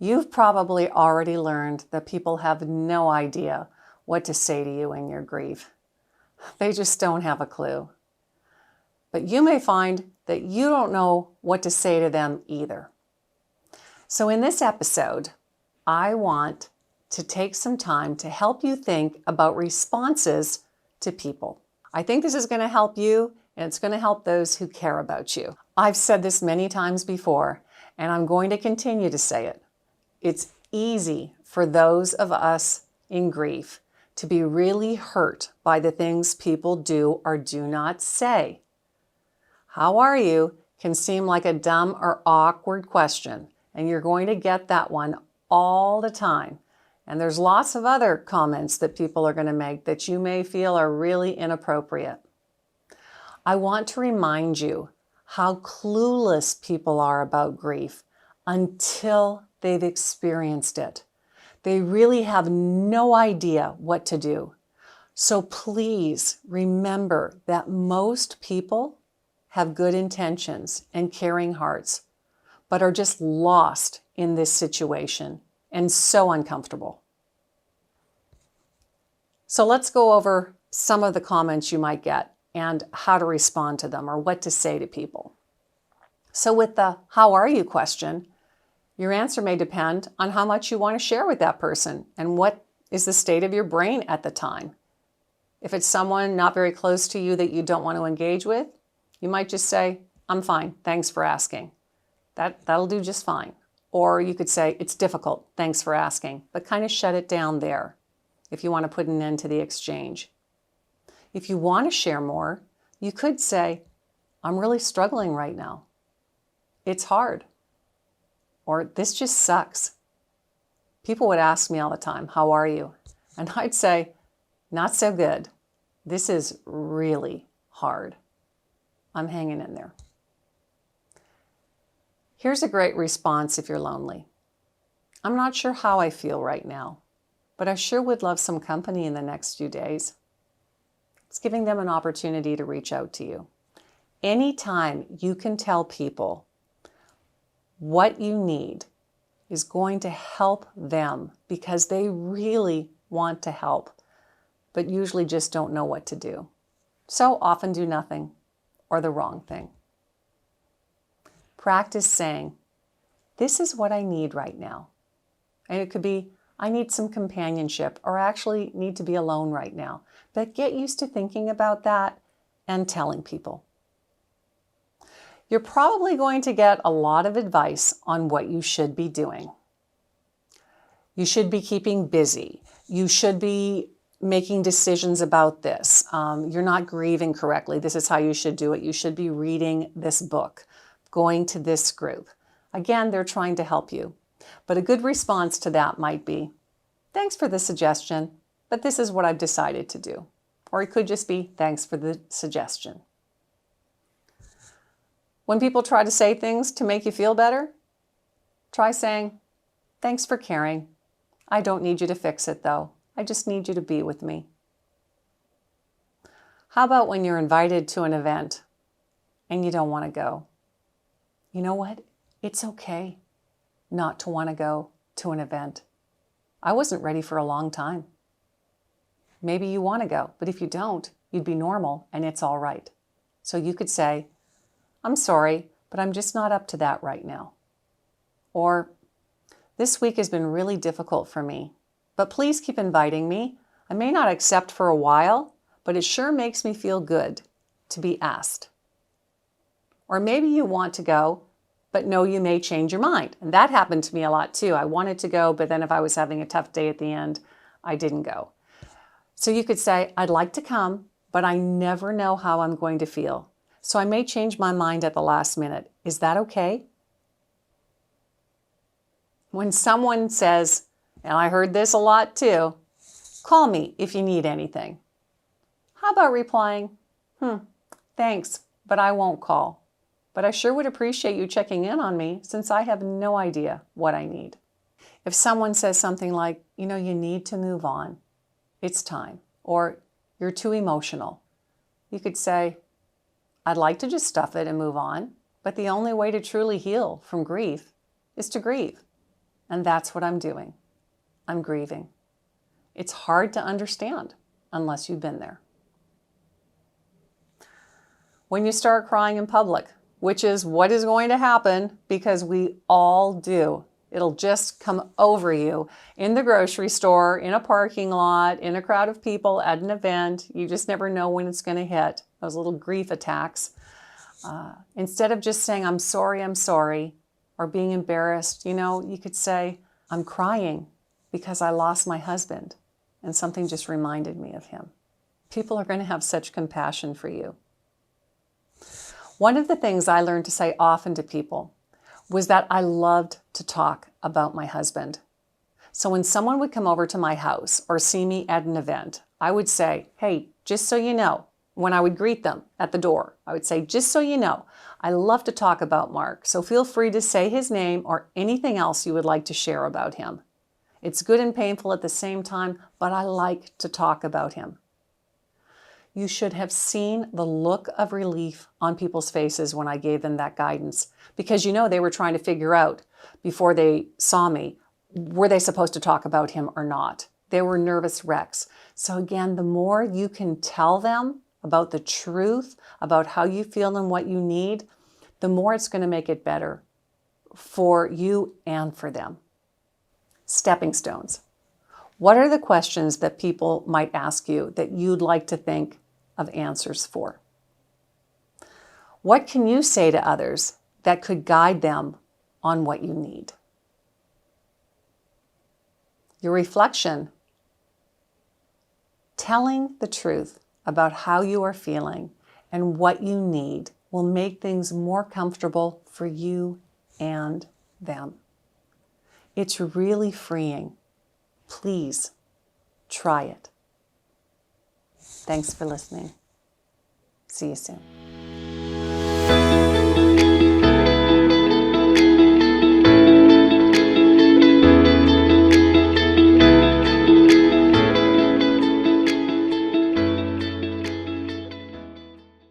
You've probably already learned that people have no idea what to say to you in your grief. They just don't have a clue. But you may find that you don't know what to say to them either. So in this episode, I want to take some time to help you think about responses to people. I think this is going to help you, and it's going to help those who care about you. I've said this many times before, and I'm going to continue to say it. It's easy for those of us in grief to be really hurt by the things people do or do not say. How are you can seem like a dumb or awkward question, and you're going to get that one all the time. And there's lots of other comments that people are going to make that you may feel are really inappropriate. I want to remind you how clueless people are about grief until they've experienced it. They really have no idea what to do. So please remember that most people have good intentions and caring hearts, but are just lost in this situation and so uncomfortable. So let's go over some of the comments you might get and how to respond to them or what to say to people. So with the "how are you" question, your answer may depend on how much you want to share with that person and what is the state of your brain at the time. If it's someone not very close to you that you don't want to engage with, you might just say, "I'm fine, thanks for asking." That'll do just fine. Or you could say, "It's difficult, thanks for asking," but kind of shut it down there if you want to put an end to the exchange. If you want to share more, you could say, "I'm really struggling right now. It's hard." Or "This just sucks." People would ask me all the time, "How are you?" And I'd say, "Not so good. This is really hard. I'm hanging in there." Here's a great response if you're lonely. "I'm not sure how I feel right now, but I sure would love some company in the next few days." It's giving them an opportunity to reach out to you. Anytime you can tell people what you need is going to help them because they really want to help, but usually just don't know what to do. So often do nothing or the wrong thing. Practice saying, "This is what I need right now." And it could be, "I need some companionship," or "I actually need to be alone right now." But get used to thinking about that and telling people. You're probably going to get a lot of advice on what you should be doing. You should be keeping busy. You should be making decisions about this. You're not grieving correctly. This is how you should do it. You should be reading this book, going to this group. Again, they're trying to help you. But a good response to that might be, "Thanks for the suggestion, but this is what I've decided to do." Or it could just be, "Thanks for the suggestion." When people try to say things to make you feel better, try saying, "Thanks for caring. I don't need you to fix it though. I just need you to be with me." How about when you're invited to an event and you don't want to go? You know what? It's okay not to want to go to an event. I wasn't ready for a long time. Maybe you want to go, but if you don't, you'd be normal and it's all right. So you could say, "I'm sorry, but I'm just not up to that right now." Or, "This week has been really difficult for me, but please keep inviting me. I may not accept for a while, but it sure makes me feel good to be asked." Or maybe you want to go, but know you may change your mind. And that happened to me a lot too. I wanted to go, but then if I was having a tough day at the end, I didn't go. So you could say, "I'd like to come, but I never know how I'm going to feel. So I may change my mind at the last minute. Is that okay?" When someone says, and I heard this a lot too, "Call me if you need anything." How about replying, "Thanks, but I won't call. But I sure would appreciate you checking in on me since I have no idea what I need." If someone says something like, "You need to move on. It's time," or "You're too emotional," you could say, "I'd like to just stuff it and move on, but the only way to truly heal from grief is to grieve." And that's what I'm doing. I'm grieving. It's hard to understand unless you've been there. When you start crying in public, which is what is going to happen because we all do, it'll just come over you in the grocery store, in a parking lot, in a crowd of people, at an event. You just never know when it's going to hit, those little grief attacks. Instead of just saying, I'm sorry, or being embarrassed, you could say, I'm crying because I lost my husband and something just reminded me of him. People are going to have such compassion for you. One of the things I learned to say often to people was that I loved to talk about my husband. So when someone would come over to my house or see me at an event, I would say, hey, just so you know, when I would greet them at the door, I would say, just so you know, I love to talk about Mark, so feel free to say his name or anything else you would like to share about him. It's good and painful at the same time, but I like to talk about him. You should have seen the look of relief on people's faces when I gave them that guidance, because they were trying to figure out before they saw me, were they supposed to talk about him or not? They were nervous wrecks. So again, the more you can tell them about the truth, about how you feel and what you need, the more it's going to make it better for you and for them. Stepping stones. What are the questions that people might ask you that you'd like to think of answers for? What can you say to others that could guide them on what you need? Your reflection. Telling the truth about how you are feeling and what you need will make things more comfortable for you and them. It's really freeing. Please try it. Thanks for listening. See you soon.